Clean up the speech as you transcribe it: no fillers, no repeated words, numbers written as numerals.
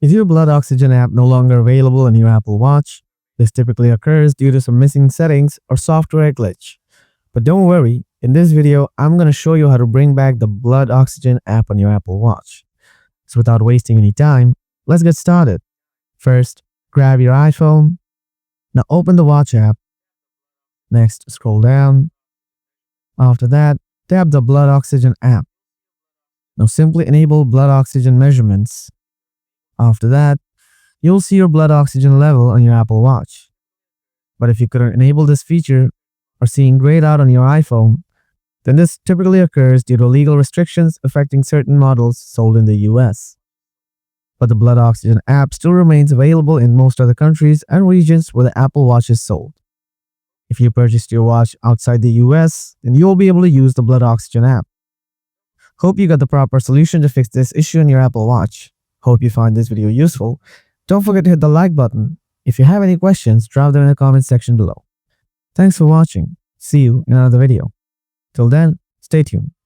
Is your blood oxygen app no longer available on your Apple Watch? This typically occurs due to some missing settings or software glitch. But don't worry, in this video, I'm going to show you how to bring back the blood oxygen app on your Apple Watch. So without wasting any time, let's get started. First, grab your iPhone. Now open the Watch app. Next, scroll down. After that, tap the blood oxygen app. Now simply enable blood oxygen measurements. After that, you'll see your blood oxygen level on your Apple Watch. But if you couldn't enable this feature or seeing grayed out on your iPhone, then this typically occurs due to legal restrictions affecting certain models sold in the US. But the blood oxygen app still remains available in most other countries and regions where the Apple Watch is sold. If you purchased your watch outside the US, then you will be able to use the blood oxygen app. Hope you got the proper solution to fix this issue on your Apple Watch. Hope you find this video useful. Don't forget to hit the like button. If you have any questions, drop them in the comment section below. Thanks for watching. See you in another video. Till then, stay tuned.